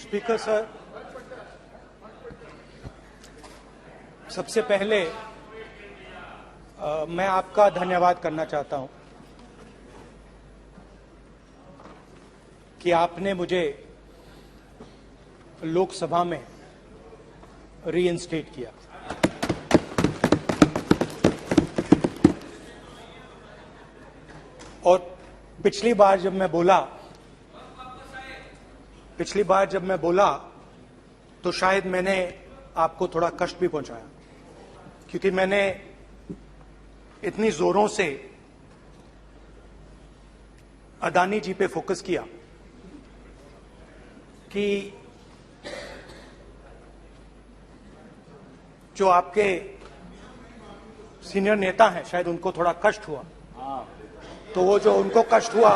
Speaker sir, सबसे पहले मैं आपका धन्यवाद करना चाहता हूं कि आपने मुझे लोकसभा में रीइंस्टेट किया। और पिछली बार जब मैं बोला तो शायद मैंने आपको थोड़ा कष्ट भी पहुंचाया, क्योंकि मैंने इतनी जोरों से अदानी जी पे फोकस किया कि जो आपके सीनियर नेता हैं शायद उनको थोड़ा कष्ट हुआ। तो वो जो उनको कष्ट हुआ,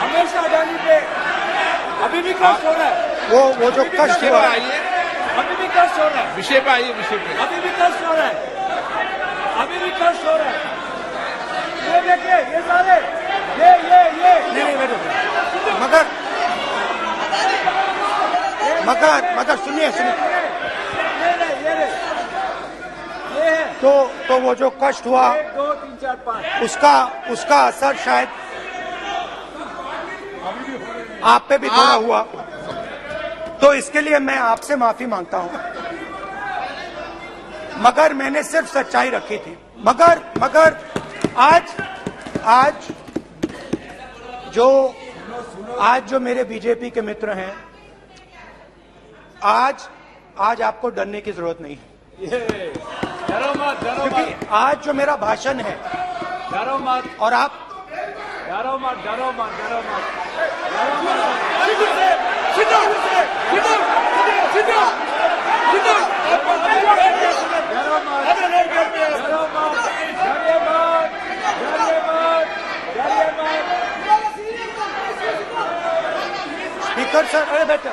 हमेशा अडानी पे अभी भी कष्ट हो रहा है। वो जो कष्ट हुआ, अभी भी कष्ट हो रहा है। विषय पे आइए, विषय पे। अभी भी कष्ट हो रहा है, अभी भी कष्ट हो रहा है। ये देखिए, ये सारे नहीं मगर सुनिए तो वो जो कष्ट हुआ 1 2 3 4 5 उसका असर शायद आप पे भी थोड़ा हुआ। तो इसके लिए मैं आपसे माफी मांगता हूं, मगर मैंने सिर्फ सच्चाई रखी थी। मगर आज जो मेरे बीजेपी के मित्र हैं, आज आपको डरने की जरूरत नहीं है, डरो मत, क्योंकि आज जो मेरा भाषण है, डरो मत, और आप डरो मत। स्पीकर सर, अरे बेटा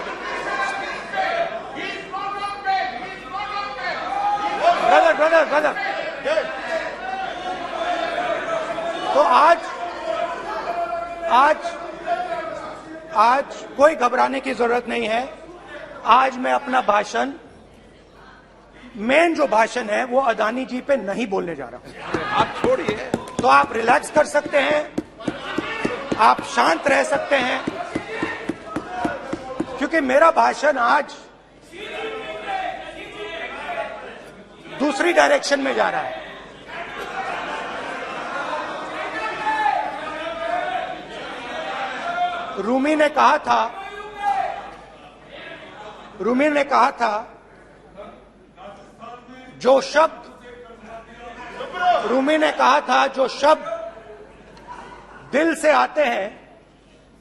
ब्रदर तो आज कोई घबराने की जरूरत नहीं है। आज मैं अपना भाषण, मेन जो भाषण है वो अदानी जी पे नहीं बोलने जा रहा हूं। आप छोड़िए, तो आप रिलैक्स कर सकते हैं, आप शांत रह सकते हैं, क्योंकि मेरा भाषण आज दूसरी डायरेक्शन में जा रहा है। रूमी ने कहा था जो शब्द दिल से आते हैं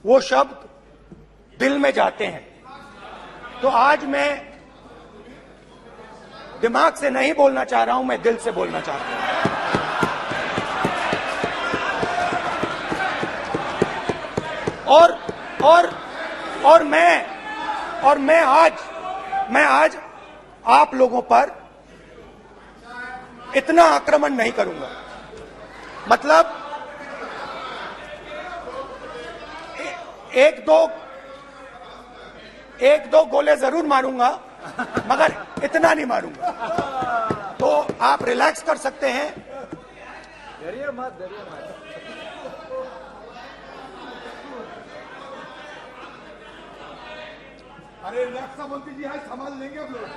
वो शब्द दिल में जाते हैं। तो आज मैं दिमाग से नहीं बोलना चाह रहा हूं, मैं दिल से बोलना चाह रहा हूं। और मैं आज आप लोगों पर इतना आक्रमण नहीं करूंगा। मतलब एक दो गोले जरूर मारूंगा, मगर इतना नहीं मारूंगा। तो आप रिलैक्स कर सकते हैं। डरिए मत। अरे रक्षा मंत्री जी है, संभाल लेंगे हम लोग।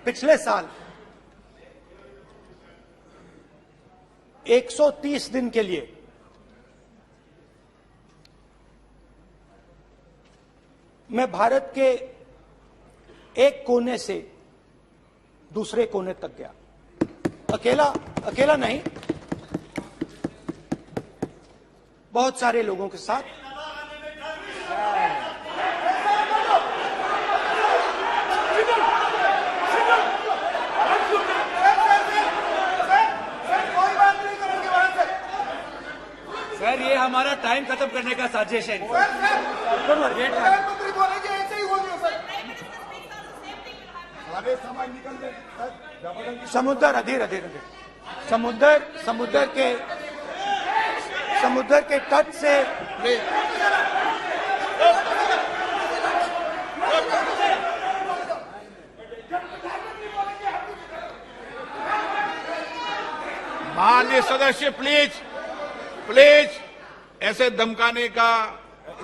पिछले साल 130 दिन के लिए मैं भारत के एक कोने से दूसरे कोने तक गया, अकेला नहीं, बहुत सारे लोगों के साथ। सर, ये हमारा टाइम खत्म करने का साजिश है। सारे समाज निकल गए। समुद्र अधीर अधीर अधीर समुद्र के तट से माननीय सदस्य प्लीज प्लीज ऐसे धमकाने का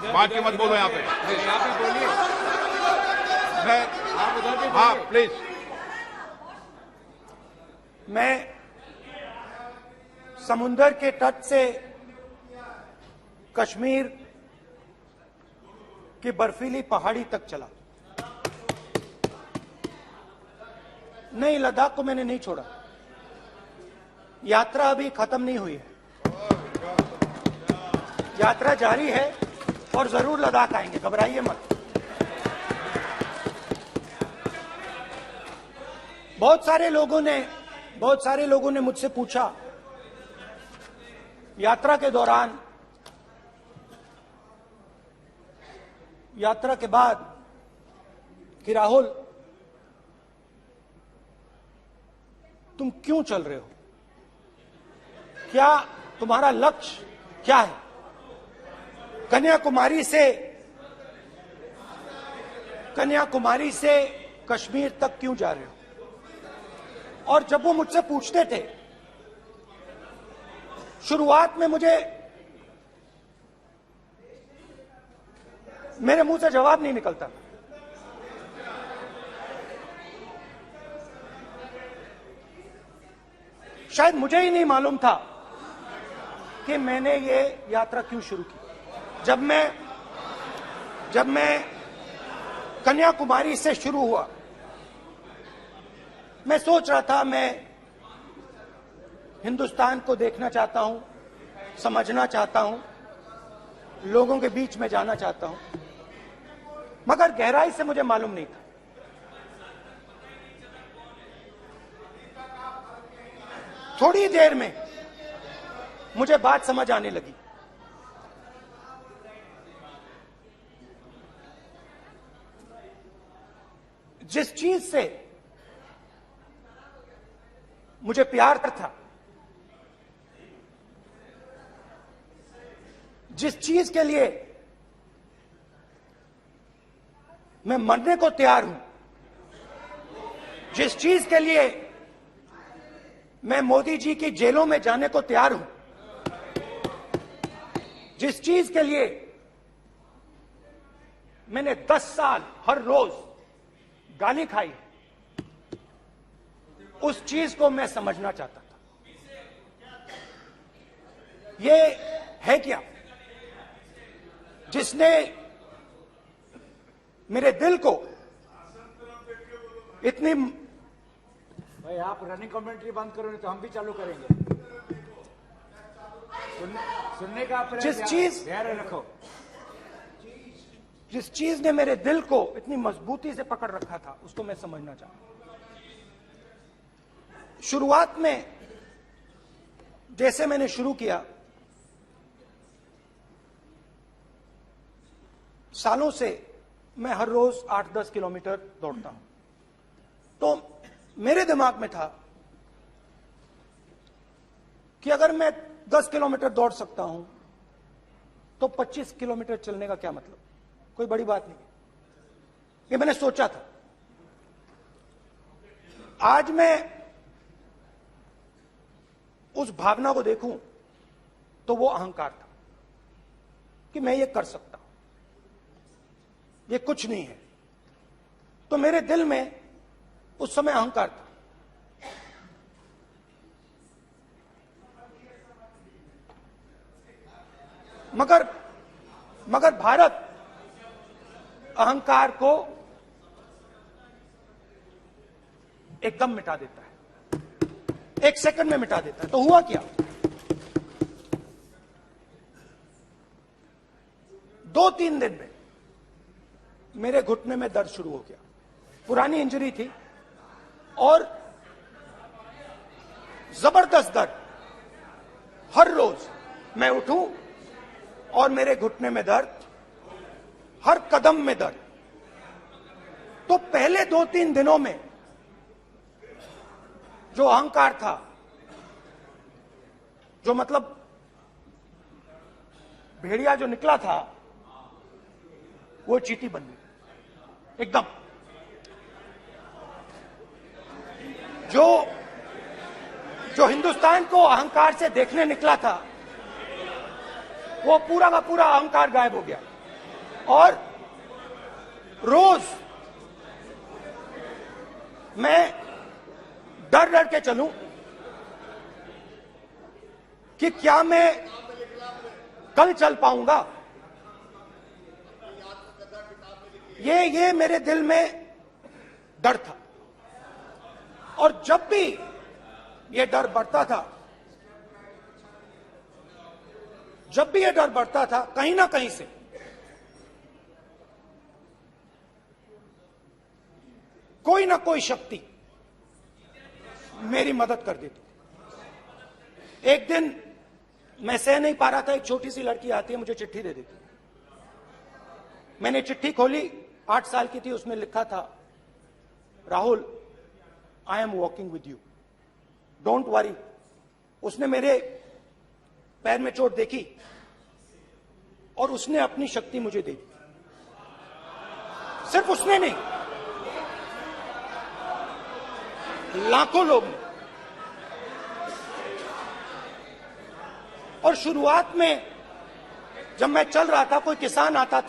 बात की मत बोलो यहाँ पे। बोलिए, आप उधर भी हाँ प्लीज। मैं समुद्र के तट से कश्मीर की बर्फीली पहाड़ी तक चला। नहीं, लद्दाख को मैंने नहीं छोड़ा। यात्रा अभी खत्म नहीं हुई है, यात्रा जारी है और जरूर लद्दाख आएंगे, घबराइए मत। बहुत सारे लोगों ने मुझसे पूछा यात्रा के दौरान, यात्रा के बाद कि राहुल तुम क्यों चल रहे हो, क्या तुम्हारा लक्ष्य क्या है, कन्याकुमारी से कश्मीर तक क्यों जा रहे हो। और जब वो मुझसे पूछते थे, शुरुआत में मेरे मुंह से जवाब नहीं निकलता। शायद मुझे ही नहीं मालूम था कि मैंने ये यात्रा क्यों शुरू की। जब मैं कन्याकुमारी से शुरू हुआ, मैं सोच रहा था मैं हिंदुस्तान को देखना चाहता हूं, समझना चाहता हूं, लोगों के बीच में जाना चाहता हूं, मगर गहराई से मुझे मालूम नहीं था। थोड़ी देर में मुझे बात समझ आने लगी। जिस चीज से मुझे प्यार था, जिस चीज के लिए मैं मरने को तैयार हूं, जिस चीज के लिए मैं मोदी जी की जेलों में जाने को तैयार हूं, जिस चीज के लिए मैंने 10 साल हर रोज गाली खाई, उस चीज को मैं समझना चाहता था। ये है क्या जिसने मेरे दिल को इतनी। भाई आप रनिंग कमेंट्री बंद करो, नहीं तो हम भी चालू करेंगे। सुनने का आप जिस चीज धैर्य रखो। जिस चीज ने मेरे दिल को इतनी मजबूती से पकड़ रखा था, उसको मैं समझना चाहता। शुरुआत में जैसे मैंने शुरू किया, सालों से मैं हर रोज 8-10 किलोमीटर दौड़ता हूं, तो मेरे दिमाग में था कि अगर मैं 10 किलोमीटर दौड़ सकता हूं तो 25 किलोमीटर चलने का क्या मतलब, कोई बड़ी बात नहीं। ये मैंने सोचा था। आज मैं उस भावना को देखूं तो वो अहंकार था कि मैं ये कर सकता हूं, ये कुछ नहीं है। तो मेरे दिल में उस समय अहंकार था। मगर भारत अहंकार को एकदम मिटा देता है, 1 सेकंड में मिटा देता है। तो हुआ क्या, 2-3 दिन में मेरे घुटने में दर्द शुरू हो गया। पुरानी इंजरी थी और जबरदस्त दर्द। हर रोज मैं उठूं और मेरे घुटने में दर्द, हर कदम में दर्द। तो पहले 2-3 दिनों में जो अहंकार था, जो मतलब भेड़िया जो निकला था, वो चींटी बन गई एकदम। जो हिंदुस्तान को अहंकार से देखने निकला था, वो पूरा का पूरा अहंकार गायब हो गया। और रोज मैं डर डर के चलूं कि क्या मैं कल चल पाऊंगा। ये मेरे दिल में डर था। और जब भी ये डर बढ़ता था, कहीं ना कहीं से कोई ना कोई शक्ति मेरी मदद कर देती। एक दिन मैं सह नहीं पा रहा था, एक छोटी सी लड़की आती है, मुझे चिट्ठी दे देती। मैंने चिट्ठी खोली, 8 साल की थी, उसमें लिखा था, Rahul, I am walking with you, don't worry. उसने मेरे पैर में चोट देखी और उसने अपनी शक्ति मुझे दे दी। सिर्फ उसने नहीं, लाखों लोग ने। और शुरुआत में जब मैं चल रहा था, कोई किसान आता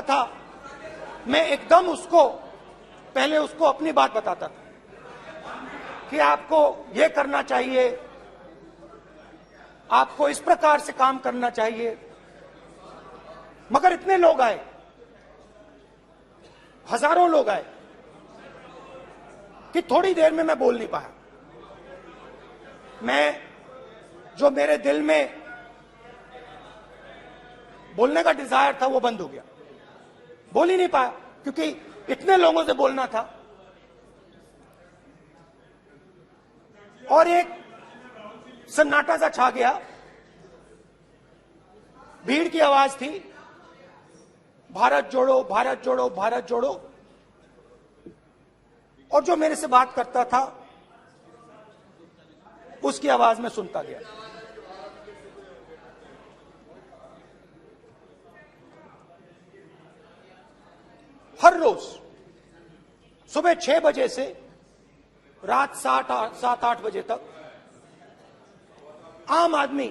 था, मैं एकदम पहले उसको अपनी बात बताता था कि आपको ये करना चाहिए, आपको इस प्रकार से काम करना चाहिए। मगर इतने लोग आए, हजारों लोग आए, कि थोड़ी देर में मैं बोल नहीं पाया। जो मेरे दिल में बोलने का डिजायर था, वो बंद हो गया। बोल ही नहीं पाया, क्योंकि इतने लोगों से बोलना था। और एक सन्नाटा सा छा गया, भीड़ की आवाज थी, भारत जोड़ो, भारत जोड़ो, भारत जोड़ो। और जो मेरे से बात करता था, उसकी आवाज में सुनता गया। हर रोज सुबह 6 बजे से रात 7-8 बजे तक आम आदमी,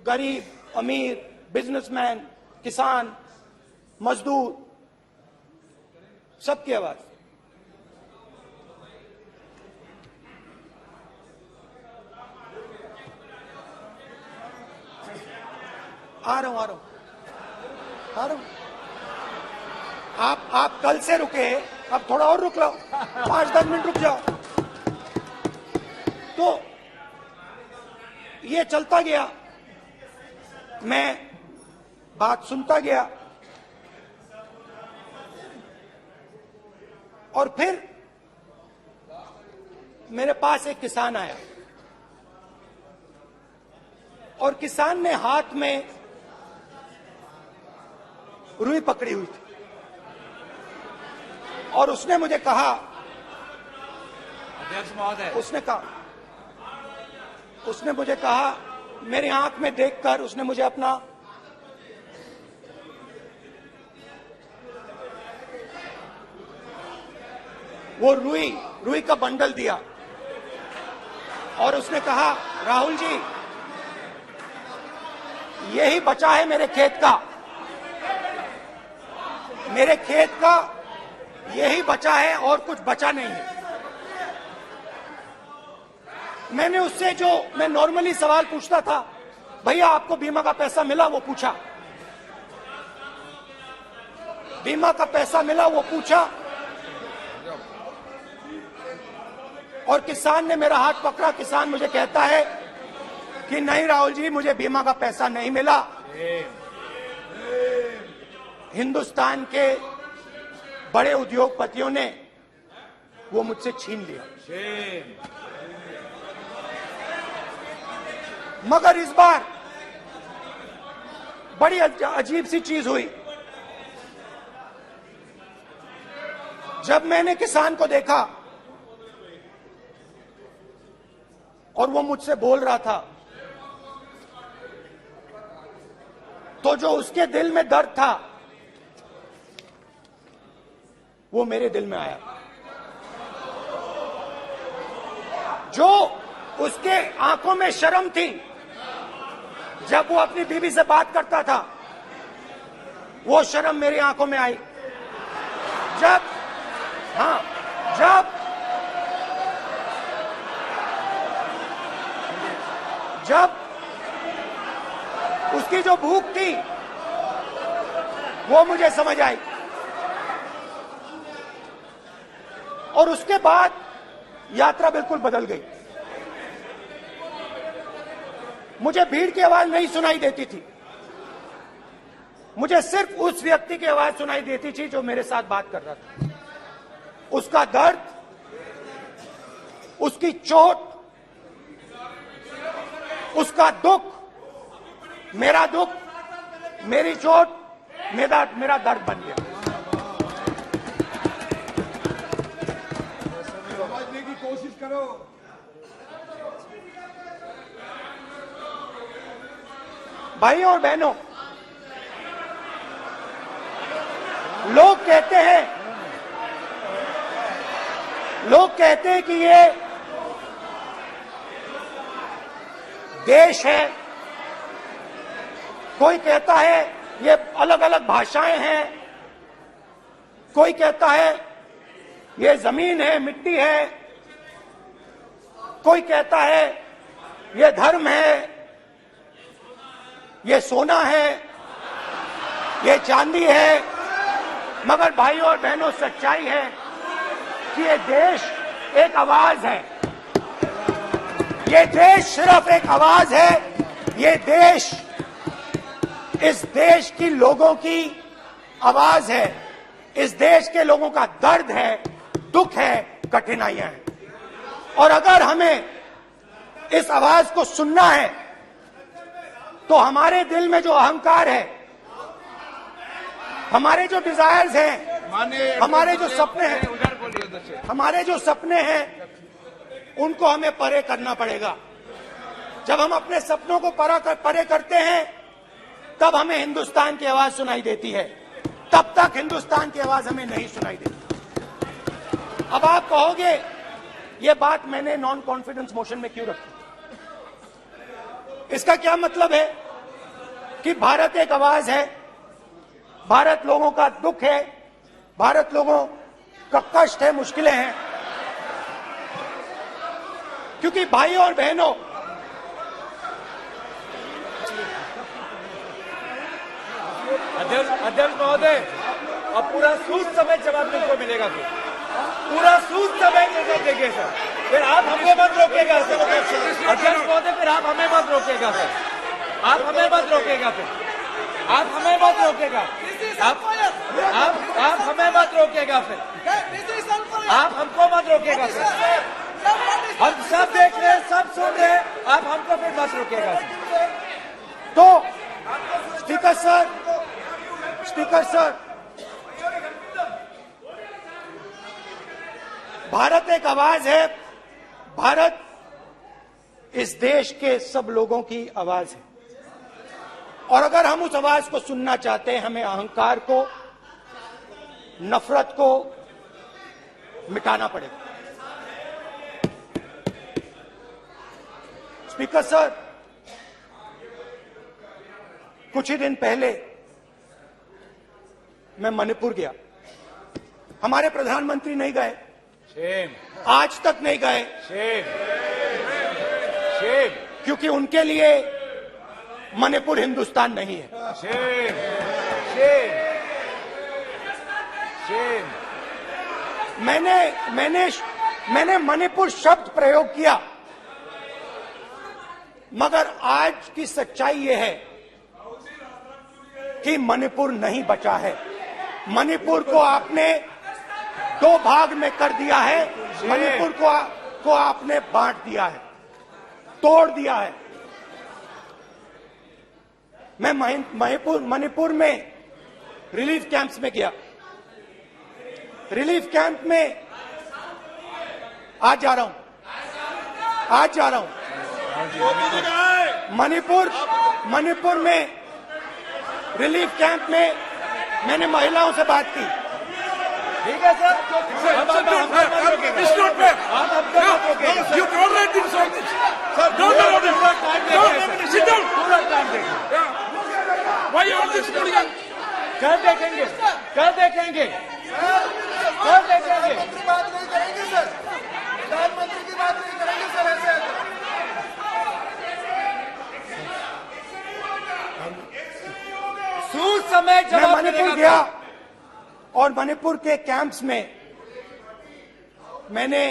गरीब, अमीर, बिजनेसमैन, किसान, मजदूर, सबकी आवाज। आ रहा हूं। आप कल से रुके, अब थोड़ा और रुक लो, 5-10 मिनट रुक जाओ। तो ये चलता गया, मैं बात सुनता गया। और फिर मेरे पास एक किसान आया, और किसान ने हाथ में रुई पकड़ी हुई थी, और उसने मुझे कहा, अध्यक्ष महोदय, उसने मुझे कहा, मेरी आंख में देखकर उसने मुझे अपना वो रुई का बंडल दिया, और उसने कहा, राहुल जी, यही बचा है मेरे खेत का, यही बचा है, और कुछ बचा नहीं है। मैंने उससे, जो मैं नॉर्मली सवाल पूछता था, भैया आपको बीमा का पैसा मिला, वो पूछा। बीमा का पैसा मिला, वो पूछा। और किसान ने मेरा हाथ पकड़ा। किसान मुझे कहता है कि नहीं राहुल जी, मुझे बीमा का पैसा नहीं मिला, हिंदुस्तान के बड़े उद्योगपतियों ने वो मुझसे छीन लिया। मगर इस बार बड़ी अजीब सी चीज हुई। जब मैंने किसान को देखा और वो मुझसे बोल रहा था, तो जो उसके दिल में दर्द था वो मेरे दिल में आया। जो उसके आंखों में शर्म थी जब वो अपनी बीवी से बात करता था, वो शर्म मेरी आंखों में आई। जब उसकी जो भूख थी वो मुझे समझ आई। और उसके बाद यात्रा बिल्कुल बदल गई। मुझे भीड़ की आवाज नहीं सुनाई देती थी, मुझे सिर्फ उस व्यक्ति की आवाज सुनाई देती थी जो मेरे साथ बात कर रहा था। उसका दर्द, उसकी चोट, उसका दुख, मेरा दुख, मेरी चोट, मेरा दर्द बन गया। समझने की कोशिश करो। भाइयों और बहनों, लोग कहते हैं कि ये देश है, कोई कहता है ये अलग अलग भाषाएं हैं, कोई कहता है ये जमीन है, मिट्टी है, कोई कहता है ये धर्म है, ये सोना है, ये चांदी है। मगर भाइयों और बहनों, सच्चाई है कि ये देश एक आवाज है। ये देश सिर्फ एक आवाज है। ये देश, इस देश की लोगों की आवाज है। इस देश के लोगों का दर्द है, दुख है, कठिनाइयां हैं। और अगर हमें इस आवाज को सुनना है तो हमारे दिल में जो अहंकार है, हमारे जो डिजायर्स हैं, हमारे जो सपने हैं, उनको हमें परे करना पड़ेगा। जब हम अपने सपनों को परे करते हैं, तब हमें हिंदुस्तान की आवाज सुनाई देती है। तब तक हिंदुस्तान की आवाज हमें नहीं सुनाई देती। अब आप कहोगे ये बात मैंने नॉन कॉन्फिडेंस मोशन में क्यों रखी? इसका क्या मतलब है कि भारत एक आवाज है, भारत लोगों का दुख है, भारत लोगों का कष्ट है, मुश्किलें हैं। क्योंकि भाइयों और बहनों, अध्यक्ष महोदय, अब पूरा सूद समय जवाब तुमको मिलेगा। फिर पूरा सूद समय देंगे सर। फिर आप हमें मत रोकेगा सर। अध्यक्ष महोदय, फिर आप हमें मत रोकेगा सर। आप हमें मत रोकेगा। फिर आप हमें मत रोकेगा। आप हमें मत रोकेगा। फिर आप हमको मत रोकेगा सर। हम सब देख रहे हैं, सब सुन रहे हैं, आप हमको फिर मत रोकेगा सर। तो स्पीकर सर, भारत एक आवाज है। भारत इस देश के सब लोगों की आवाज है। और अगर हम उस आवाज को सुनना चाहते हैं, हमें अहंकार को, नफरत को मिटाना पड़ेगा। स्पीकर सर, कुछ ही दिन पहले मैं मणिपुर गया। हमारे प्रधानमंत्री नहीं गए, आज तक नहीं गए, क्योंकि उनके लिए मणिपुर हिंदुस्तान नहीं है। मैंने मणिपुर शब्द प्रयोग किया, मगर आज की सच्चाई यह है कि मणिपुर नहीं बचा है। मणिपुर को आपने दो भाग में कर दिया है। मणिपुर को आपने बांट दिया है, तोड़ दिया है। मैं मणिपुर में रिलीफ कैंप्स में गया। रिलीफ कैंप में आज जा रहा हूं, आज जा रहा हूं मणिपुर में रिलीफ कैंप में मैंने महिलाओं से बात की। ठीक है sir, You don't let him say this. Sir, don't allow him. Sit down. पूरा टाइम देखेंगे। Why you want this podium? कल देखेंगे, कल देखेंगे, कल देखेंगे। बात नहीं करेंगे सर, प्रधानमंत्री की बात नहीं करेंगे सर ऐसे। सूद समय मैं जवाब मणिपुर मिलेगा। गया और मणिपुर के कैंप्स में मैंने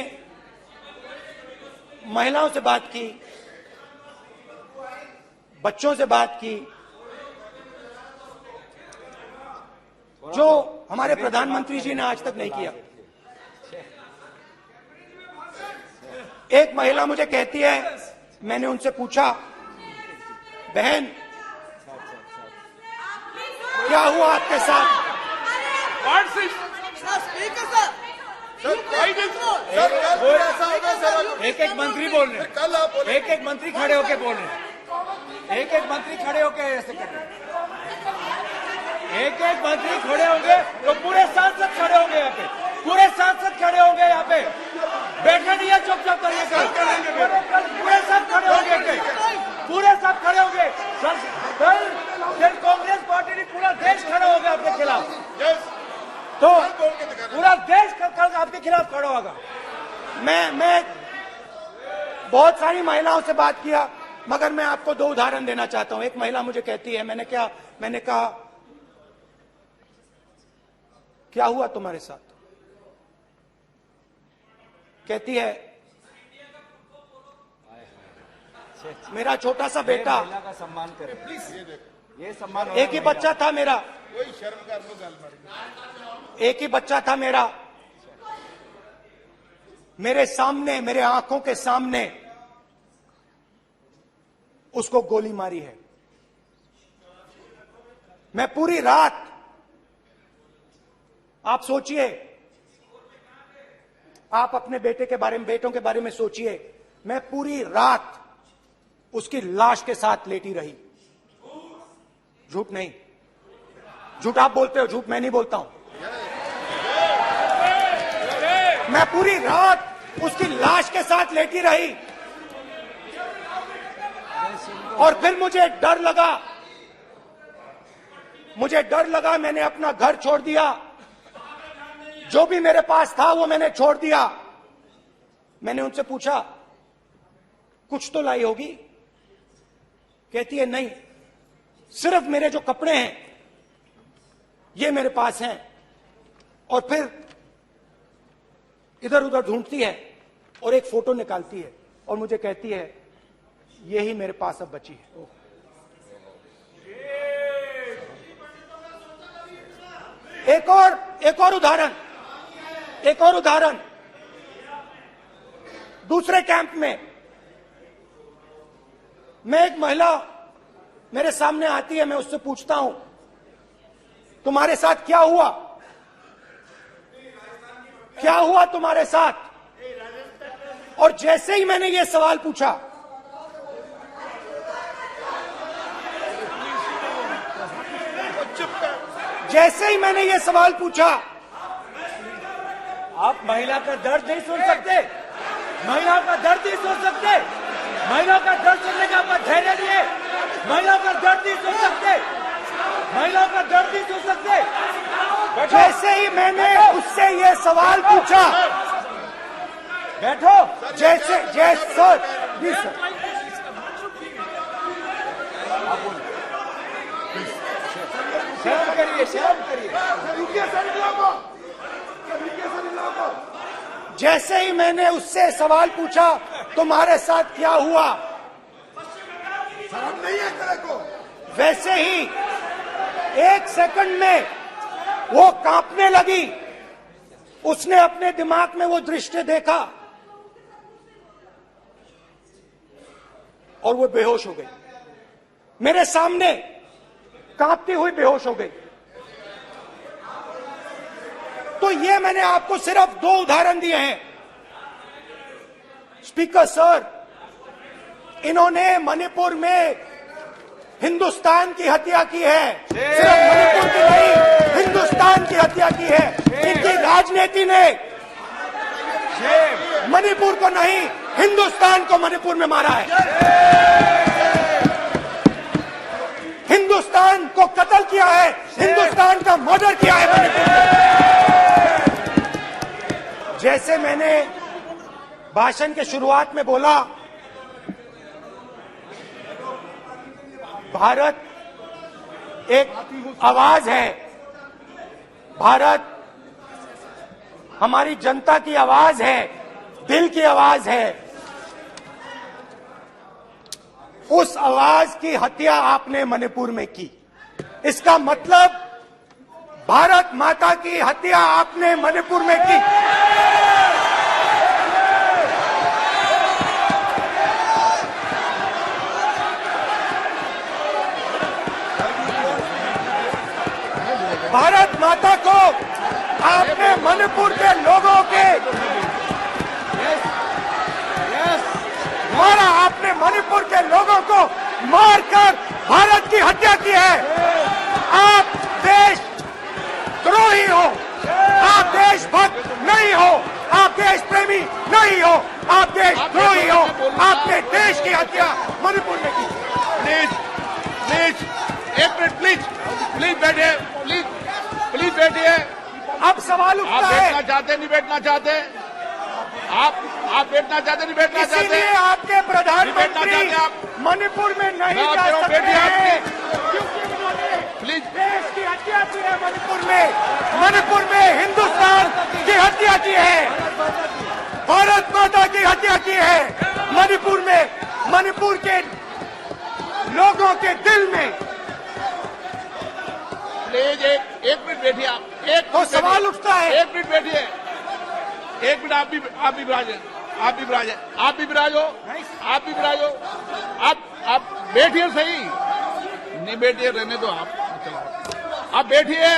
महिलाओं से बात की, बच्चों से बात की, जो हमारे प्रधानमंत्री जी ने आज तक नहीं किया। एक महिला मुझे कहती है, मैंने उनसे पूछा, बहन क्या हुआ आपके साथ? What's this? सर कल ऐसा होगा सर, एक एक मंत्री बोल रहे हैं, कल आप बोले एक एक मंत्री खड़े होके बोल रहे हैं, एक एक मंत्री खड़े होके ऐसे कर रहे हैं, एक एक मंत्री खड़े होंगे तो पूरे सांसद खड़े होंगे यहाँ पे, पूरे सांसद खड़े होंगे यहाँ पे। बैठे नहीं है, चुपचाप करिए, पूरे सब खड़े होंगे, पूरे सब खड़े होंगे। कल कांग्रेस पार्टी ने पूरा देश खड़ा होगा आपके खिलाफ, तो पूरा देश कल आपके खिलाफ खड़ा होगा। मैं बहुत सारी महिलाओं से बात किया, मगर मैं आपको दो उदाहरण देना चाहता हूं। एक महिला मुझे कहती है, मैंने कहा क्या हुआ तुम्हारे साथ? कहती है, मेरा छोटा सा बेटा, महिला का सम्मान करें प्लीज, ये सम्मान। एक ही बच्चा था मेरा, कोई शर्म कर लो गल एक ही बच्चा था मेरा, मेरे सामने, मेरे आंखों के सामने उसको गोली मारी है। मैं पूरी रात, आप सोचिए, आप अपने बेटों के बारे में सोचिए, मैं पूरी रात उसकी लाश के साथ लेटी रही। झूठ नहीं, झूठ आप बोलते हो, झूठ मैं नहीं बोलता हूं। मैं पूरी रात उसकी लाश के साथ लेटी रही और फिर मुझे डर लगा, मैंने अपना घर छोड़ दिया, जो भी मेरे पास था वो मैंने छोड़ दिया। मैंने उनसे पूछा, कुछ तो लाई होगी? कहती है, नहीं, सिर्फ मेरे जो कपड़े हैं ये मेरे पास हैं। और फिर इधर उधर ढूंढती है और एक फोटो निकालती है और मुझे कहती है, यही मेरे पास अब बची है। एक और उदाहरण, दूसरे कैंप में मैं, एक महिला मेरे सामने आती है, मैं उससे पूछता हूं, तुम्हारे साथ क्या हुआ? क्या हुआ तुम्हारे साथ? और जैसे ही मैंने ये सवाल पूछा, आप महिला का दर्द नहीं सुन सकते, महिला का दर्द नहीं सुन सकते, महिला का दर्द सुनने का आपका धैर्य नहीं है, महिला का दर्द नहीं सुन सकते, महिला का दर्द नहीं सुन सकते। जैसे ही मैंने उससे ये सवाल पूछा, बैठो, सर, प्लीज सर, शर्म करिए, शर्म करिए। जैसे ही मैंने उससे सवाल पूछा, तुम्हारे साथ क्या हुआ, शर्म नहीं है तेरे को? वैसे ही 1 सेकंड में वो कांपने लगी। उसने अपने दिमाग में वो दृश्य देखा और वो बेहोश हो गई। मेरे सामने कांपती हुई बेहोश हो गई। तो ये मैंने आपको सिर्फ 2 उदाहरण दिए हैं। स्पीकर सर, इन्होंने मणिपुर में हिंदुस्तान की हत्या की है, सिर्फ मणिपुर की नहीं, हिंदुस्तान की हत्या की है। इनकी राजनीति ने मणिपुर को नहीं, हिंदुस्तान को मणिपुर में मारा है। हिंदुस्तान को कत्ल किया है, हिंदुस्तान का मर्डर किया है मणिपुर में। जैसे मैंने भाषण के शुरुआत में बोला, भारत एक आवाज है, भारत हमारी जनता की आवाज है, दिल की आवाज है। उस आवाज की हत्या आपने मणिपुर में की। इसका मतलब भारत माता की हत्या आपने मणिपुर में की। भारत माता को आपने मणिपुर के लोगों के मारा, आपने मणिपुर के लोगों को मारकर भारत की हत्या की है। आप देशद्रोही हो, आप देशभक्त नहीं हो, आप देश प्रेमी नहीं हो, आप देशद्रोही हो। आपने देश की हत्या मणिपुर में की। प्लीज प्लीज एक मिनट, प्लीज प्लीज बैठिए, प्लीज प्लीज बैठिए। अब सवाल आप उठता है, बैठना चाहते नहीं बैठना चाहते? आप बैठना चाहते नहीं बैठना चाहते? इसीलिए आपके प्रधानमंत्री आप मणिपुर में नहीं जा सकते बैठिए हैं, क्योंकि उन्होंने प्लीज देश की हत्या की है। मणिपुर में हिंदुस्तान की हत्या की है, भारत माता की हत्या की है। मणिपुर में, मणिपुर के लोगों के दिल में। प्लीज एक मिनट बैठिए आप। एक तो सवाल उठता है, एक मिनट बैठिए, एक मिनट। आप भी विराजे, आप भी विराजे, आप भी विराजो, आप भी विराजो। आप बैठिए सही, नहीं बैठिए रहने दो आप बैठिए,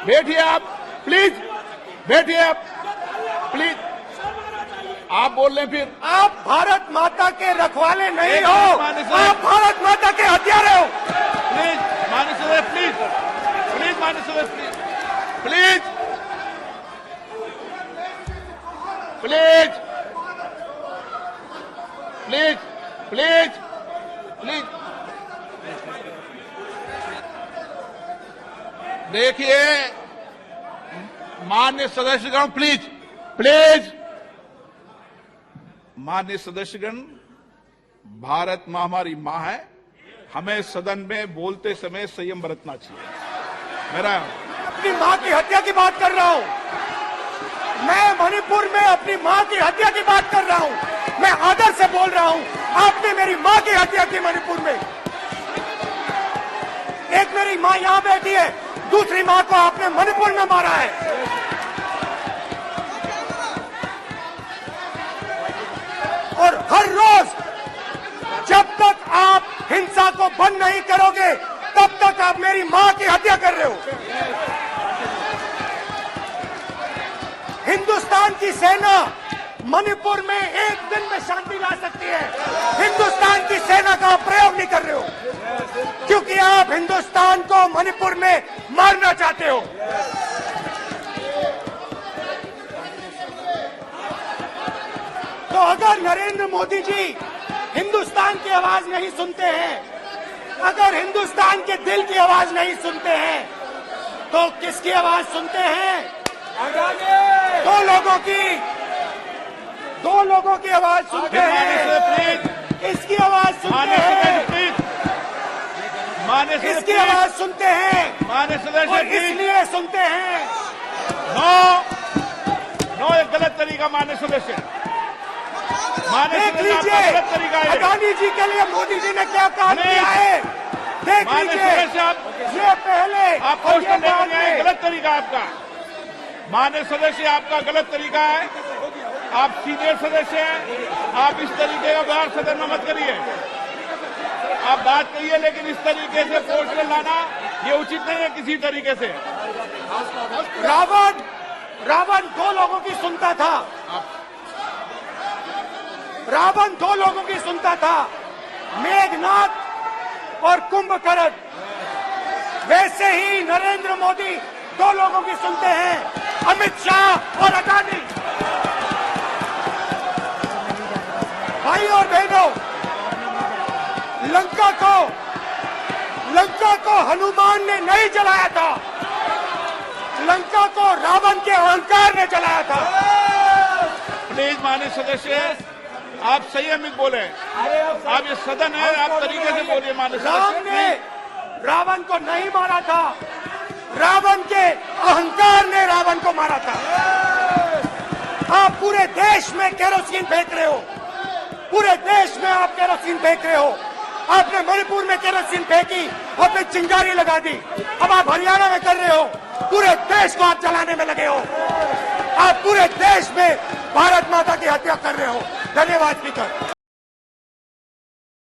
बैठिए आप प्लीज, बैठिए आप प्लीज। आप बोल रहे फिर आप भारत माता के रखवाले नहीं हो, आप भारत माता के हत्यारे हो। प्लीज माननीय सदस्य, प्लीज प्लीज माननीय सदस्य, please please please please please. देखिए माननीय सदस्यगण, प्लीज प्लीज। माननीय सदस्यगण, भारत मां हमारी मां है, हमें सदन में बोलते समय संयम बरतना चाहिए। मेरा अपनी मां की हत्या की बात कर रहा हूं मैं, मणिपुर में अपनी मां की हत्या की बात कर रहा हूं मैं, आदर से बोल रहा हूं। आपने मेरी मां की हत्या की मणिपुर में। एक मेरी मां यहां बैठी है, दूसरी मां को आपने मणिपुर में मारा है। और हर रोज जब तक आप हिंसा को बंद नहीं करोगे, तब तक आप मेरी मां की हत्या कर रहे हो। हिंदुस्तान की सेना मणिपुर में एक दिन में शांति ला सकती है। हिंदुस्तान की सेना का आप प्रयोग नहीं कर रहे हो, क्योंकि आप हिंदुस्तान को मणिपुर में मारना चाहते हो। तो अगर नरेंद्र मोदी जी हिंदुस्तान की आवाज नहीं सुनते हैं, अगर हिंदुस्तान के दिल की आवाज नहीं सुनते हैं, तो किसकी आवाज सुनते हैं? दो लोगों की आवाज सुनते हैं। इसकी आवाज सुनते हैं, इसकी आवाज सुनते हैं, माननीय सदस्य, और इसलिए सुनते हैं। नो एक गलत तरीका माननीय सदस्य, देख लीजिए गलत तरीका है। अडानी जी के लिए मोदी जी ने क्या काम किया है, देख लीजिए। ये पहले आप क्वेश्चन लेकर गए, गलत तरीका आपका। माननीय सदस्य, आपका गलत तरीका है। आप सीनियर सदस्य हैं, आप इस तरीके का व्यवहार सदन में मत करिए। आप बात करिए, लेकिन इस तरीके से पोस्टर लाना ये उचित नहीं है किसी तरीके से। रावण दो लोगों की सुनता था। रावण दो लोगों की सुनता था, मेघनाथ और कुंभकर्ण। वैसे ही नरेंद्र मोदी दो लोगों की सुनते हैं, अमित शाह और अडानी। भाई और बहनों, लंका को हनुमान ने नहीं जलाया था, लंका को रावण के अहंकार ने जलाया था। प्लीज माननीय सदस्य, आप संयमित बोले। आप ये सदन है, आप तरीके से बोलिए माननीय राम सदस्य। ने रावण को नहीं मारा था, रावण के अहंकार ने रावण को मारा था। आप पूरे देश में केरोसिन फेंक रहे हो, पूरे देश में आप केरोसिन फेंक रहे हो। आपने मणिपुर में केरोसिन फेंकी, आपने चिंगारी लगा दी। अब आप हरियाणा में कर रहे हो, पूरे देश को आप जलाने में लगे हो। आप पूरे देश में भारत माता की हत्या कर रहे हो। धन्यवाद स्पीकर।